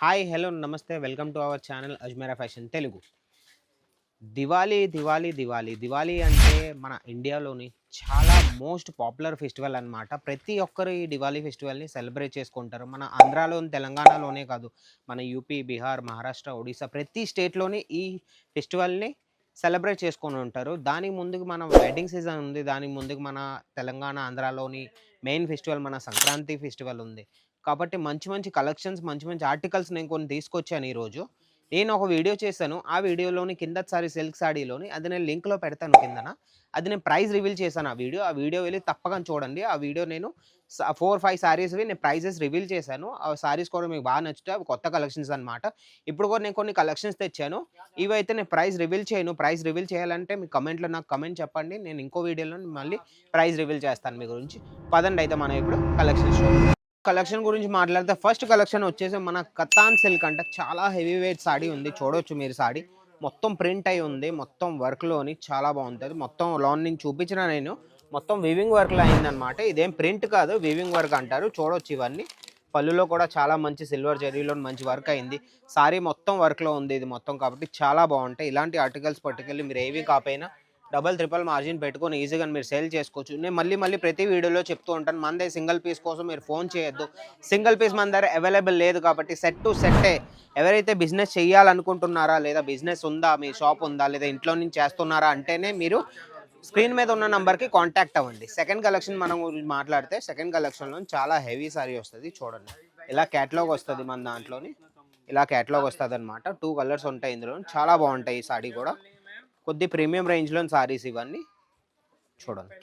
Hi hello నమస్తే welcome to our channel Ajmera fashion Telugu. Diwali అంటే మన ఇండియాలోని చాలా మోస్ట్ పాపులర్ ఫెస్టివల్ అనమాట. ప్రతి ఒక్కరు ఈ దివాళీ ఫెస్టివల్ని సెలబ్రేట్ చేసుకుంటారు. మన ఆంధ్రాలో తెలంగాణలోనే కాదు, మన యూపీ, బీహార్, మహారాష్ట్ర, ఒడిశా ప్రతి స్టేట్లోని ఈ ఫెస్టివల్ని సెలబ్రేట్ చేసుకొని ఉంటారు. దానికి ముందుకు మన వెడ్డింగ్ సీజన్ ఉంది. దానికి ముందుకు మన తెలంగాణ, ఆంధ్రాలోని మెయిన్ ఫెస్టివల్ మన సంక్రాంతి ఫెస్టివల్ ఉంది. కాబట్టి మంచి మంచి కలెక్షన్స్, మంచి మంచి ఆర్టికల్స్ నేను కొన్ని తీసుకొచ్చాను ఈరోజు. నేను ఒక వీడియో చేశాను. ఆ వీడియోలోని కింద సారీ సిల్క్ సాడీలోని అది నేను లింక్‌లో పెడతాను కిందన. అది నేను ప్రైస్ రివీల్ చేశాను ఆ వీడియో. ఆ వీడియో వెళ్లి తప్పకుండా చూడండి. ఆ వీడియో నేను 4, 5 సారీస్‌వి నేను ప్రైజెస్ రివీల్ చేశాను. ఆ సారీస్ కూడా మీకు బాగా నచ్చుతాయి. అవి కొత్త కలెక్షన్స్ అన్నమాట. ఇప్పుడు కూడా నేను కొన్ని కలెక్షన్స్ తెచ్చాను. ఇవైతే నేను ప్రైస్ రివీల్ చేయను. ప్రైస్ రివీల్ చేయాలంటే మీ కమెంట్‌లో నాకు కమెంట్ చెప్పండి. నేను ఇంకో వీడియోలో మళ్ళీ ప్రైస్ రివీల్ చేస్తాను మీ గురించి. పదండి అయితే మనం ఇప్పుడు కలెక్షన్ గురించి మాట్లాడితే ఫస్ట్ కలెక్షన్ వచ్చేసి మన కతాన్ సిల్క్ అంటే చాలా హెవీ వెయిట్ సాడీ ఉంది. చూడొచ్చు మీరు సాడీ మొత్తం ప్రింట్ అయి ఉంది. మొత్తం వర్క్లోని చాలా బాగుంటుంది. మొత్తం లోన్ నుంచి చూపించిన నేను మొత్తం వివింగ్ వర్క్లో అయిందనమాట. ఇదేం ప్రింట్ కాదు, వివింగ్ వర్క్ అంటారు. చూడొచ్చు ఇవన్నీ పళ్ళులో కూడా చాలా మంచి సిల్వర్ జరీలో మంచి వర్క్ అయింది. సారీ మొత్తం వర్క్లో ఉంది ఇది మొత్తం. కాబట్టి చాలా బాగుంటాయి ఇలాంటి ఆర్టికల్స్. పట్టుకెళ్ళి మీరు ఏవి కాపోయినా డబల్ ట్రిపుల్ మార్జిన్ పెట్టుకొని ఈజీగా మీరు సేల్ చేసుకోవచ్చు. నేను మళ్ళీ ప్రతి వీడియోలో చెప్తూ ఉంటాను, మన దగ్గర సింగిల్ పీస్ కోసం మీరు ఫోన్ చేయొద్దు. సింగిల్ పీస్ మన దగ్గర అవైలబుల్ లేదు. కాబట్టి సెట్ టు సెట్టే ఎవరైతే బిజినెస్ చేయాలనుకుంటున్నారా, లేదా బిజినెస్ ఉందా, మీ షాప్ ఉందా, లేదా ఇంట్లో నుంచి చేస్తున్నారా అంటేనే మీరు స్క్రీన్ మీద ఉన్న నెంబర్కి కాంటాక్ట్ అవ్వండి. సెకండ్ కలెక్షన్ మనం మాట్లాడితే సెకండ్ కలెక్షన్లో చాలా హెవీ సారీ వస్తుంది. చూడండి ఇలా క్యాటలాగ్ వస్తుంది మన దాంట్లోని. ఇలా క్యాటలాగ్ వస్తుంది అనమాట. 2 కలర్స్ ఉంటాయి ఇందులో. చాలా బాగుంటాయి ఈ సారీ కూడా. కొద్ది ప్రీమియం రేంజ్లో సారీస్ ఇవన్నీ. చూడండి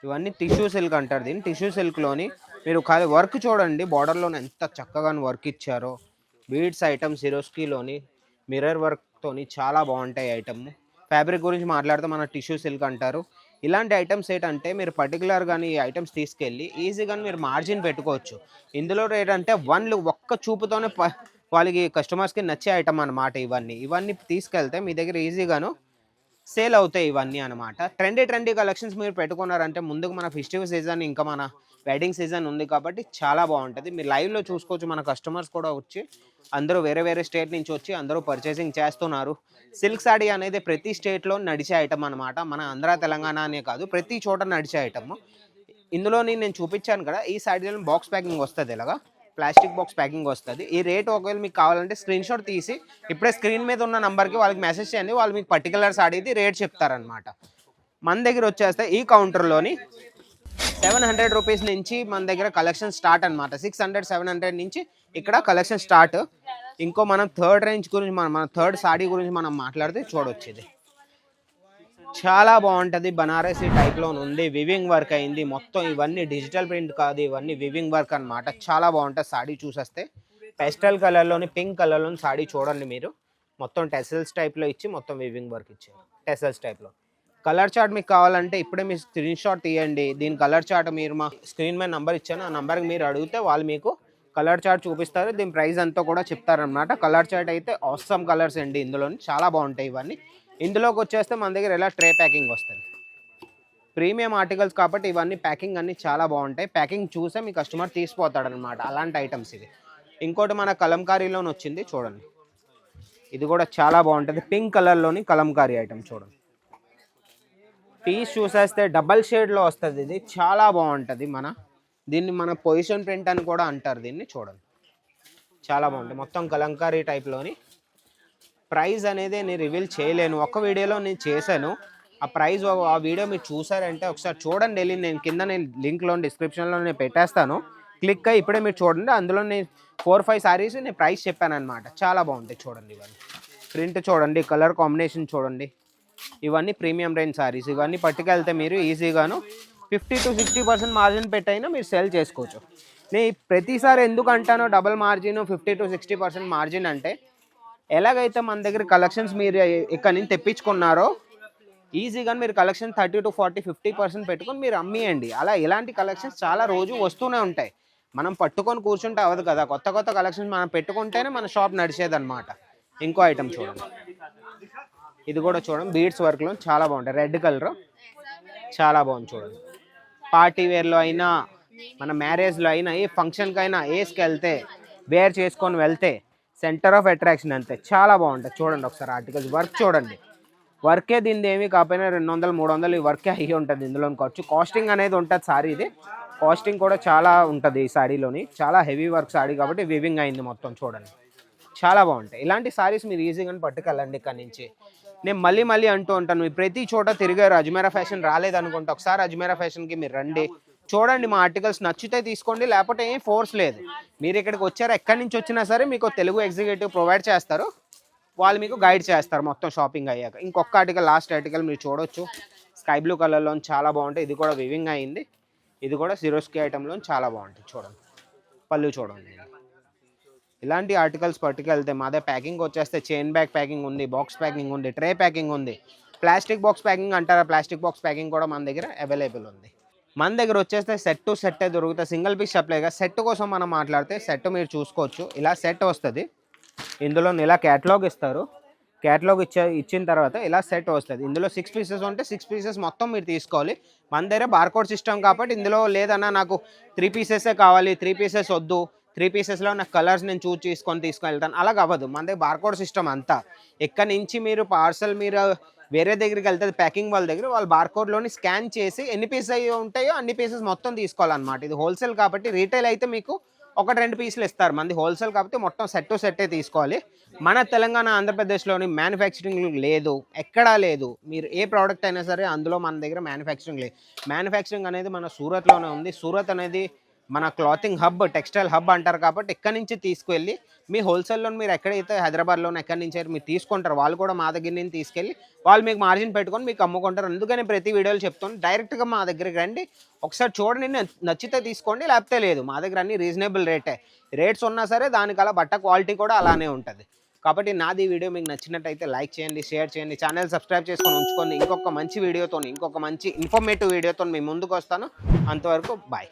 ఇవన్నీ టిష్యూ సిల్క్ అంటారు దీన్ని. టిష్యూ సిల్క్లోని మీరు వర్క్ చూడండి, బార్డర్లోని ఎంత చక్కగా వర్క్ ఇచ్చారో. బీడ్స్ ఐటమ్ సిరోస్కీలోని మిర్రర్ వర్క్తోని చాలా బాగుంటాయి ఐటమ్. ఫ్యాబ్రిక్ గురించి మాట్లాడితే మన టిష్యూ సిల్క్ అంటారు. ఇలాంటి ఐటమ్స్ ఏంటంటే మీరు పర్టికులర్గా ఈ ఐటమ్స్ తీసుకెళ్ళి ఈజీగా మీరు మార్జిన్ పెట్టుకోవచ్చు. ఇందులో ఏంటంటే ఒక్క చూపుతోనే వాళ్ళకి కస్టమర్స్కి నచ్చే ఐటమ్ అనమాట. ఇవన్నీ తీసుకెళ్తే మీ దగ్గర ఈజీగాను సేల్ అవుతాయి ఇవన్నీ అనమాట. ట్రెండీ కలెక్షన్స్ మీరు పెట్టుకున్నారంటే ముందుకు మన ఫెస్టివల్ సీజన్, ఇంకా మన వెడ్డింగ్ సీజన్ ఉంది కాబట్టి చాలా బాగుంటుంది. మీరు లైవ్లో చూసుకోవచ్చు. మన కస్టమర్స్ కూడా వచ్చి అందరూ వేరే స్టేట్ నుంచి వచ్చి అందరూ పర్చేసింగ్ చేస్తున్నారు. సిల్క్ సాడీ అనేది ప్రతి స్టేట్లో నడిచే ఐటమ్ అనమాట. మన ఆంధ్ర, తెలంగాణ అనే కాదు, ప్రతి చోట నడిచే ఐటమ్. ఇందులోని నేను చూపించాను కదా, ఈ సాడీలో బాక్స్ ప్యాకింగ్ వస్తుంది. ఇలాగా ప్లాస్టిక్ బాక్స్ ప్యాకింగ్ వస్తుంది. ఈ రేట్ ఒకవేళ మీకు కావాలంటే స్క్రీన్ షాట్ తీసి ఇప్పుడే స్క్రీన్ మీద ఉన్న నెంబర్కి వాళ్ళకి మెసేజ్ చేయండి. వాళ్ళు మీకు పర్టికులర్ సాడీది రేట్ చెప్తారనమాట. మన దగ్గర వచ్చేస్తే ఈ కౌంటర్లోని 700 రూపీస్ నుంచి మన దగ్గర కలెక్షన్ స్టార్ట్ అనమాట. 600, 700 నుంచి ఇక్కడ కలెక్షన్ స్టార్ట్. ఇంకో మనం థర్డ్ రేంజ్ గురించి మన థర్డ్ సాడీ గురించి మనం మాట్లాడితే చూడొచ్చు. ఇది చాలా బాగుంటుంది. బనారసీ టైప్లో ఉంది. వివింగ్ వర్క్ అయింది మొత్తం. ఇవన్నీ డిజిటల్ ప్రింట్ కాదు, ఇవన్నీ వివింగ్ వర్క్ అనమాట. చాలా బాగుంటుంది సాడీ. చూసేస్తే పెస్టల్ కలర్లోని, పింక్ కలర్లోని సాడీ చూడండి మీరు. మొత్తం టెసల్స్ టైప్లో ఇచ్చి మొత్తం వివింగ్ వర్క్ ఇచ్చారు టెసల్స్ టైప్లో. కలర్ చార్ట్ మీకు కావాలంటే ఇప్పుడే మీరు స్క్రీన్ షాట్ తీయండి. దీని కలర్ చార్ట్ మీరు మా స్క్రీన్ మీద నెంబర్ ఇచ్చాను. ఆ నెంబర్కి మీరు అడిగితే వాళ్ళు మీకు కలర్ చార్ట్ చూపిస్తారు. దీని ప్రైస్ అంతా కూడా చెప్తారనమాట. కలర్ చార్ట్ అయితే ఆసమ్ కలర్స్ అండి. ఇందులోని చాలా బాగుంటాయి ఇవన్నీ. ఇందులోకి వచ్చేస్తే మన దగ్గర ఇలా ట్రే ప్యాకింగ్ వస్తుంది. ప్రీమియం ఆర్టికల్స్ కాబట్టి ఇవన్నీ ప్యాకింగ్ అన్నీ చాలా బాగుంటాయి. ప్యాకింగ్ చూసే మీ కస్టమర్ తీసిపోతాడనమాట. అలాంటి ఐటమ్స్ ఇది. ఇంకోటి మన కలంకారీలోని వచ్చింది చూడండి. ఇది కూడా చాలా బాగుంటుంది. పింక్ కలర్లోని కలంకారీ ఐటమ్ చూడండి. పీస్ చూసేస్తే డబల్ షేడ్లో వస్తుంది. ఇది చాలా బాగుంటుంది. దీన్ని మన పొజిషన్ ప్రింట్ అని కూడా అంటారు దీన్ని. చూడండి చాలా బాగుంటుంది. మొత్తం కలంకారీ టైప్లోని. ప్రైస్ అనేది నేను రివీల్ చేయలేను. ఒక్క వీడియోలో నేను చేశాను. ఆ ప్రైస్ ఆ వీడియో మీరు చూసారంటే ఒకసారి చూడండి వెళ్ళి. నేను లింక్లో డిస్క్రిప్షన్లో నేను పెట్టేస్తాను. క్లిక్ అయ్యి ఇప్పుడే మీరు చూడండి. అందులో నేను 4, 5 సారీస్ నేను ప్రైస్ చెప్పాను అనమాట. చాలా బాగుంటాయి చూడండి. ఇవన్నీ ప్రింట్ చూడండి, కలర్ కాంబినేషన్ చూడండి. ఇవన్నీ ప్రీమియం రేంజ్ సారీస్. ఇవన్నీ పట్టుకెళ్తే మీరు ఈజీగాను 50 to 60% మార్జిన్ పెట్టైనా మీరు సేల్ చేసుకోవచ్చు. నేను ప్రతిసారి ఎందుకు అంటానో డబల్ మార్జిన్, 50 to 60% మార్జిన్ అంటే, ఎలాగైతే మన దగ్గర కలెక్షన్స్ మీరు ఇక్కడ నుంచి తెప్పించుకున్నారో ఈజీగా మీరు కలెక్షన్ 30 to 40, 50% పెట్టుకొని మీరు అమ్మేయండి. అలా ఇలాంటి కలెక్షన్స్ చాలా రోజు వస్తూనే ఉంటాయి. మనం పట్టుకొని కూర్చుంటే అవ్వదు కదా. కొత్త కలెక్షన్స్ మనం పెట్టుకుంటేనే మన షాప్ నడిచేదన్నమాట. ఇంకో ఐటమ్ చూడండి. ఇది కూడా చూడండి బీడ్స్ వర్క్లో చాలా బాగుంటాయి. రెడ్ కలర్ చాలా బాగుంది చూడండి. పార్టీ వేర్లో అయినా, మన మ్యారేజ్లో అయినా, ఏ ఫంక్షన్కి అయినా వేసుకెళ్తే వేర్ చేసుకొని వెళ్తే సెంటర్ ఆఫ్ అట్రాక్షన్ అంతే, చాలా బాగుంటుంది. చూడండి ఒకసారి ఆర్టికల్స్ వర్క్ చూడండి. వర్కే దీనిది ఏమీ కాకపోయినా 200-300 ఈ వర్కే అయ్యి ఉంటుంది. ఇందులో ఖర్చు కాస్టింగ్ అనేది ఉంటుంది సారీ, ఇది కాస్టింగ్ కూడా చాలా ఉంటుంది ఈ సారీలోని. చాలా హెవీ వర్క్ సారీ కాబట్టి వివింగ్ అయింది మొత్తం. చూడండి చాలా బాగుంటాయి ఇలాంటి సారీస్. మీరు ఈజీగా పట్టుకెళ్ళండి ఇక్కడ నుంచి. నేను మళ్ళీ అంటూ ఉంటాను, ప్రతి చోట తిరిగారు, అజ్మీరా ఫ్యాషన్ రాలేదనుకుంటే ఒకసారి అజ్మీరా ఫ్యాషన్కి మీరు రండి, చూడండి, మా ఆర్టికల్స్ నచ్చితే తీసుకోండి, లేకపోతే ఏం ఫోర్స్ లేదు. మీరు ఇక్కడికి వచ్చారు, ఎక్కడి నుంచి వచ్చినా సరే మీకు తెలుగు ఎగ్జిక్యూటివ్ ప్రొవైడ్ చేస్తారు, వాళ్ళు మీకు గైడ్ చేస్తారు మొత్తం షాపింగ్ అయ్యాక. ఇంకొక ఆర్టికల్, లాస్ట్ ఆర్టికల్ మీరు చూడొచ్చు, స్కై బ్లూ కలర్లో చాలా బాగుంటాయి. ఇది కూడా వివింగ్ అయింది, ఇది కూడా సిరోస్కి ఐటెంలో చాలా బాగుంటుంది. చూడండి పళ్ళు చూడండి. ఇలాంటి ఆర్టికల్స్ పట్టుకెళ్తే మాదే ప్యాకింగ్ వచ్చేస్తే చైన్ బ్యాగ్ ప్యాకింగ్ ఉంది, బాక్స్ ప్యాకింగ్ ఉంది, ట్రే ప్యాకింగ్ ఉంది, ప్లాస్టిక్ బాక్స్ ప్యాకింగ్ అంటారా, ప్లాస్టిక్ బాక్స్ ప్యాకింగ్ కూడా మన దగ్గర అవైలబుల్ ఉంది. మన దగ్గర వచ్చేస్తే సెట్ టు సెట్టే దొరుకుతుంది, సింగిల్ పీస్ సప్లైగా. సెట్ కోసం మనం మాట్లాడితే సెట్ మీరు చూసుకోవచ్చు, ఇలా సెట్ వస్తుంది. ఇందులో ఇలా క్యాటలాగ్ ఇస్తారు, క్యాటలాగ్ ఇచ్చిన తర్వాత ఇలా సెట్ వస్తుంది. ఇందులో 6 పీసెస్ ఉంటే 6 పీసెస్ మొత్తం మీరు తీసుకోవాలి. మన దగ్గర బార్కోడ్ సిస్టమ్ కాబట్టి ఇందులో లేదన్నా నాకు 3 పీసెసే కావాలి, 3 పీసెస్ వద్దు, 3 పీసెస్లో నాకు కలర్స్ నేను తీసుకెళ్తాను, అలాగ అవ్వదు. మన దగ్గర బార్కోడ్ సిస్టమ్ అంతా. ఎక్కడి నుంచి మీరు పార్సల్ మీరు వేరే దగ్గరికి వెళ్తే ప్యాకింగ్ వాళ్ళ దగ్గర వాళ్ళు బార్కోడ్లోని స్కాన్ చేసి ఎన్ని పీసెస్ అయ్యి ఉంటాయో అన్ని పీసెస్ మొత్తం తీసుకోవాలన్నమాట. ఇది హోల్సేల్ కాబట్టి, రీటైల్ అయితే మీకు 1-2 పీసులు ఇస్తారు. మంది హోల్సేల్ కాబట్టి మొత్తం సెట్ టు సెట్టే తీసుకోవాలి. మన తెలంగాణ ఆంధ్రప్రదేశ్లోని మ్యానుఫ్యాక్చరింగ్ లేదు, ఎక్కడా లేదు. మీరు ఏ ప్రోడక్ట్ అయినా సరే అందులో మన దగ్గర మ్యానుఫ్యాక్చరింగ్ లేదు. మ్యానుఫ్యాక్చరింగ్ అనేది మన సూరత్లోనే ఉంది. సూరత్ అనేది మన క్లాతింగ్ హబ్, టెక్స్టైల్ హబ్ అంటారు కాబట్టి ఇక్కడి నుంచి తీసుకువెళ్ళి మీ హోల్సేల్లో మీరు ఎక్కడైతే హైదరాబాద్లోనే ఎక్కడి నుంచి అయితే మీరు తీసుకుంటారు, వాళ్ళు కూడా మా దగ్గర నుంచి తీసుకెళ్ళి వాళ్ళు మీకు మార్జిన్ పెట్టుకొని మీకు అమ్ముకుంటారు. అందుకని ప్రతి వీడియోలో చెప్తాను, డైరెక్ట్గా మా దగ్గరికి రండి, ఒకసారి చూడండి, నచ్చితే తీసుకోండి, లేకపోతే లేదు. మా దగ్గర అన్ని రీజనబుల్ రేట్స్ ఉన్నా సరే దానికలా బట్ట క్వాలిటీ కూడా అలానే ఉంటుంది. కాబట్టి నాది వీడియో మీకు నచ్చినట్టయితే లైక్ చేయండి, షేర్ చేయండి, ఛానల్ సబ్స్క్రైబ్ చేసుకొని ఉంచుకోండి. ఇంకొక మంచి వీడియోతో, ఇంకొక మంచి ఇన్ఫర్మేటివ్ వీడియోతో మీ ముందుకు వస్తాను. అంతవరకు బాయ్.